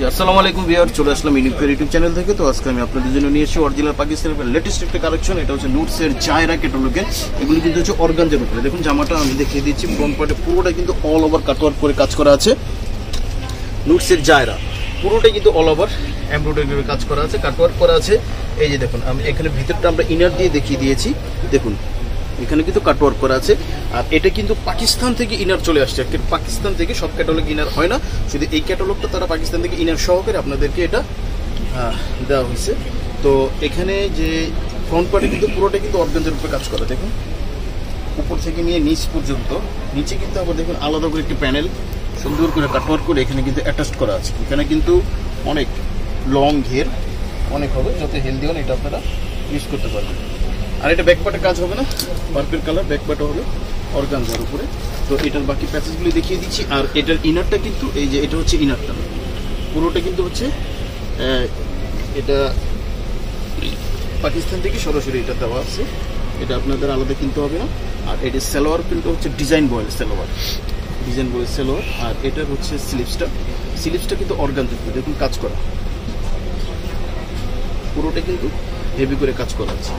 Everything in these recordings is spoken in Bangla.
আসসালামু আলাইকুম ভিউয়ার, চলে আসলাম ইউনিফেয়ার ইউটিউব চ্যানেল থেকে। তো আজকে আমি আপনাদের জন্য নিয়ে এসেছি অরিজিনাল পাকিস্তানের লেটেস্ট একটা কালেকশন। এটা হচ্ছে নুটসের জায়রা ক্যাটালগের। এগুলি কিন্তু হচ্ছে অর্গানজার উপরে। দেখুন জামাটা আমি দেখিয়ে দিচ্ছি, ফ্রন্ট পার্টে পুরোটা কিন্তু অল ওভার কাটওয়ার্ক করে কাজ করা আছে। নুটসের জায়রা পুরোটাই কিন্তু অল ওভার এমব্রয়ডারি কাজ করা আছে, কাটওয়ার্ক করা আছে। এই যে দেখুন, আমি এখানে ভিতরটা আমরা ইনার দিয়ে দেখিয়ে দিয়েছি। দেখুন এখানে কিন্তু কাটওয়ার্ক করা আছে। আর এটা কিন্তু পাকিস্তান থেকে ইনার চলে আসছে। পাকিস্তান থেকে সব ক্যাটালগ ইনার হয় না, শুধু এই ক্যাটালগটা তারা পাকিস্তান থেকে ইনার সহকারে আপনাদেরকে এটা দেওয়া হয়েছে। তো এখানে যে ফ্রন্ট পার্টে কিন্তু পুরোটা কিন্তু অর্গানজার উপরে কাজ করা। দেখুন উপর থেকে নিয়ে নিচ পর্যন্ত, নিচে কিন্তু আবার দেখুন আলাদা করে একটি প্যানেল সুন্দর করে কাটওয়ার্ক করে এখানে কিন্তু অ্যাটাচ করা আছে। এখানে কিন্তু অনেক লং ঘের অনেক হবে, যত হেলদি হন এটা আপনারা ইউজ করতে পারবেন। আর এটা ব্যাকপার্টে কাজ হবে না, পার্পল কালার ব্যাকপার্টে হবে অর্গানজার উপরে। তো এটার বাকি প্যাসেজগুলি দেখিয়ে দিচ্ছি। আর এটার ইনারটা কিন্তু এই যে এটা হচ্ছে ইনারটা, পুরোটা কিন্তু হচ্ছে এটা পাকিস্তান থেকে সরাসরি এটা দেওয়া আছে, এটা আপনাদের আলাদা কিনতে হবে না। আর এটা সালোয়ার কিন্তু হচ্ছে design voile salwar, design voile salwar. আর এটার হচ্ছে স্লিভসটা কিন্তু অর্গানজার উপরে দেখুন কাজ করা, পুরোটা কিন্তু হেভি করে কাজ করা আছে।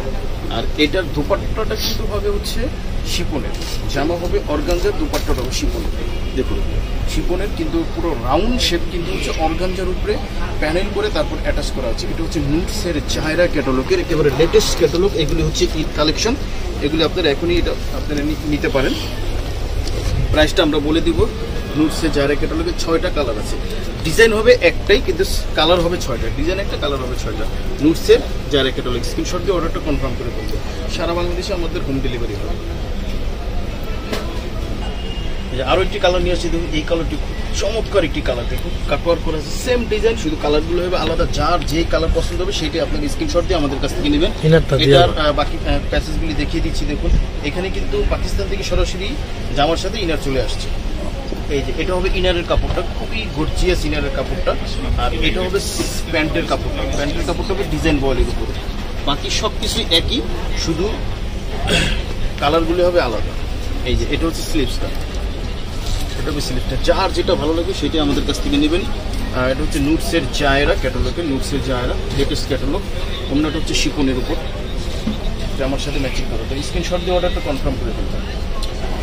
আর এটার দুপাট্টাটা কিন্তু হবে হচ্ছে শিপনের, জামা হবে অর্গানজার, দুপাট্টাটা হবে শিপনের। দেখুন শিপনের কিন্তু পুরো রাউন্ড শেপ কিন্তু হচ্ছে অর্গানজার উপরে প্যানেল করে তারপর অ্যাটাচ করা আছে। এটা হচ্ছে নুটসের জায়রা ক্যাটালগের একেবারে লেটেস্ট ক্যাটালগ। এগুলি হচ্ছে ঈদ কালেকশন, এগুলি আপনারা এখনই এটা আপনারা নিতে পারেন। প্রাইসটা আমরা বলে দিব। নুটসের জায়রা ক্যাটালগের 6টা কালার আছে, ডিজাইন হবে একটাই কিন্তু কালার হবে 6টা, ডিজাইন একটা কালার হবে 6টা। নুটসের জায়রা ক্যাটালগ স্ক্রিনশট দিয়ে অর্ডারটা কনফার্ম করে ফেলবো। সারা বাংলাদেশে আমাদের হোম ডেলিভারি হবে। আরো একটি কালার নিয়ে আসছি, দেখুন এই কালারটি খুব চমৎকার একটি কালার। দেখুন কাটওয়ার্ক করা আছে, সেম ডিজাইন, শুধু কালারগুলো হবে আলাদা। যার যেই কালার পছন্দ হবে সেটাই আপনাকে স্ক্রিনশট দিয়ে আমাদের কাছ থেকে নেবেন। এটার বাকি প্যাসেজগুলি দেখিয়ে দিচ্ছি। দেখুন এখানে কিন্তু পাকিস্তান থেকে সরাসরি জামার সাথে ইনার চলে আসছে। এই যে এটা হবে ইনারের কাপড়টা, খুবই গর্জিয়াস ইনারের কাপড়টা। আর এটা হবে প্যান্টের কাপড়টা, প্যান্টের কাপড়টা হবে ডিজাইন বয়েলের উপরে। বাকি সব কিছুই একই, শুধু কালারগুলো হবে আলাদা। এই যে এটা হচ্ছে স্লিভসটা, এটা হবে স্লিভসটা। যার যেটা ভালো লাগে সেটাই আমাদের কাছ থেকে নেবেন। এটা হচ্ছে নুটসের জায়রা ক্যাটালগের, নুটসের জায়রা লেটেস্ট ক্যাটালগ। অন্যটা হচ্ছে শিপনের উপর, এটা আমার সাথে ম্যাচিং করা। তো স্ক্রিনশট দিয়ে অর্ডারটা কনফার্ম করে ফেলবেন।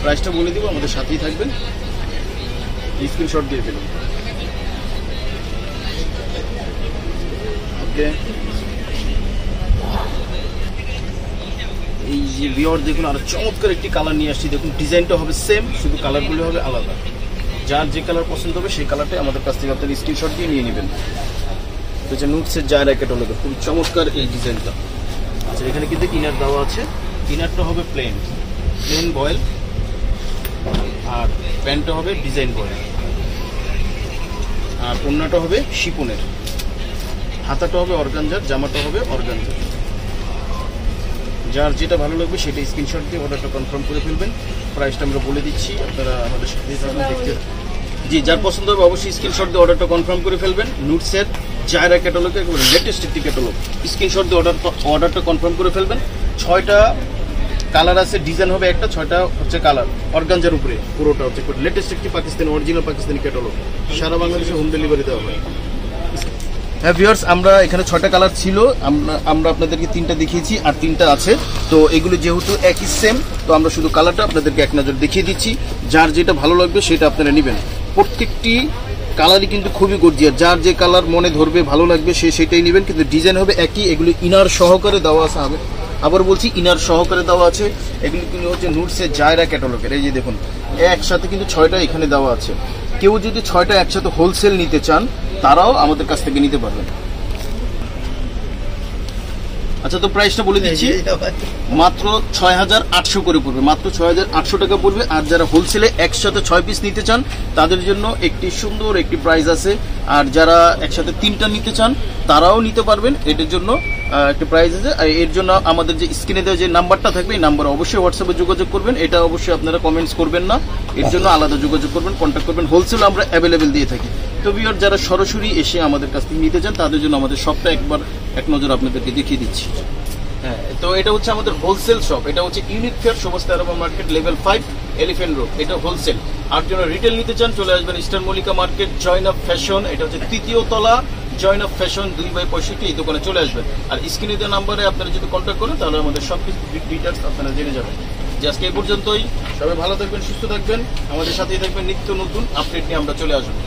প্রাইসটা বলে দিব, আমাদের সাথেই থাকবেন, স্ক্রিনশট দিয়ে ফেলুন। ওকে, এই যে ভিউয়ার দেখুন আরো চমৎকার একটি কালার নিয়ে আসছি। দেখুন ডিজাইনটা হবে সেম, শুধু কালারগুলো হবে আলাদা। যার যে কালার পছন্দ হবে সেই কালারটাই আমাদের কাছ থেকে আপনার স্ক্রিনশট দিয়ে নিয়ে নেবেন। তো যে নুটসের জায়রা ক্যাটালগের খুব চমৎকার এই ডিজাইনটা। আচ্ছা এখানে কিন্তু ইনার দেওয়া আছে, ইনারটা হবে প্লেন বয়েল, আর প্যান্টটা হবে ডিজাইন বয়েল, আর ওড়নাটা হবে শিপনের, হাতাটা হবে অর্গানজার, জামাটা হবে অর্গানজার। যার যেটা ভালো লাগবে সেটা স্ক্রিনশট দিয়ে অর্ডারটা কনফার্ম করে ফেলবেন। প্রাইসটা আমরা বলে দিচ্ছি, আপনারা আমাদের সাথে দেখতে। জি, যার পছন্দ হবে অবশ্যই স্ক্রিনশট দিয়ে অর্ডারটা কনফার্ম করে ফেলবেন। নুটসের জায়রা ক্যাটালগে একেবারে লেটেস্ট একটি ক্যাটালগ, স্ক্রিনশট দিয়ে অর্ডারটা কনফার্ম করে ফেলবেন। 6টা কালার আছে, ডিজাইন হবে একটা, 6টা হচ্ছে কালার অর্গানজার উপরে। পুরোটা হচ্ছে লেটেস্ট একটি পাকিস্তানি অরিজিনাল পাকিস্তানি ক্যাটালগ, সারা বাংলাদেশে হোম ডেলিভারি দেওয়া হয়। হ্যাঁ ভিউয়ার্স, আমরা এখানে 6টা কালার ছিল, আমরা আপনাদেরকে 3টা দেখিয়েছি আর 3টা আছে। তো এগুলো যেহেতু একই সেম, তো আমরা শুধু কালারটা আপনাদেরকে এক নজর দেখিয়ে দিচ্ছি। যার যেটা ভালো লাগবে সেটা আপনারা নেবেন। প্রত্যেকটি কালারই কিন্তু খুবই গর্জিয়াস, যার যে কালার মনে ধরবে ভালো লাগবে সে সেটাই নেবেন। কিন্তু ডিজাইন হবে একই, এগুলো ইনার সহকারে দেওয়া আছে। আবার বলছি ইনার সহকারে দেওয়া আছে। এগুলি কিন্তু হচ্ছে নুটসের জায়রা ক্যাটালগের। এই যে দেখুন একসাথে কিন্তু 6টা এখানে দেওয়া আছে। কেউ যদি 6টা একসাথে হোলসেল নিতে চান তারাও আমাদের কাছ থেকে নিতে পারবেন। আচ্ছা তো প্রাইসটা বলে দিচ্ছি, মাত্র 6800 করে পড়বে, মাত্র 6800 টাকা পড়বে। আর যারা হোলসেলে একসাথে 6 পিস নিতে চান তাদের জন্য একটি সুন্দর একটি প্রাইস আছে। আর যারা একসাথে 3টা নিতে চান তারাও নিতে পারবেন, এটার জন্য একটা প্রাইস আছে। এর জন্য আমাদের যে স্ক্রিনে দেওয়া যে নাম্বারটা থাকবে এই নাম্বারে অবশ্যই হোয়াটসঅ্যাপে যোগাযোগ করবেন। এটা অবশ্যই আপনারা কমেন্টস করবেন না, এর জন্য আলাদা যোগাযোগ করবেন, কন্ট্যাক্ট করবেন। হোলসেল আমরা অ্যাভেলেবেল দিয়ে থাকি। তো ভিউয়ার যারা সরাসরি এসে আমাদের কাছ থেকে নিতে চান তাদের জন্য আমাদের শপটা একবার এক নজর আপনাদেরকে দেখিয়ে দিচ্ছি। হ্যাঁ, তো এটা হচ্ছে আমাদের হোলসেল শপ, এটা হচ্ছে Unifair Subhash Market level 5 Elephant Road, এটা হোলসেল। আর যারা রিটেল নিতে চান চলে আসবেন Eastern Mallika Market, Zainab Fashion, এটা হচ্ছে 3য় তলা, জয়নাব ফ্যাশন 2/65, এই দোকানে চলে আসবেন। আর স্ক্রিনে দেওয়া নাম্বারে আপনারা যদি কন্ট্যাক্ট করেন তাহলে আমাদের সব কিছু ডিটেলস আপনারা জেনে যাবেন। যে আজকে এই পর্যন্তই, সবাই ভালো থাকবেন, সুস্থ থাকবেন, আমাদের সাথেই থাকবেন, নিত্য নতুন আপডেট নিয়ে আমরা চলে আসবো।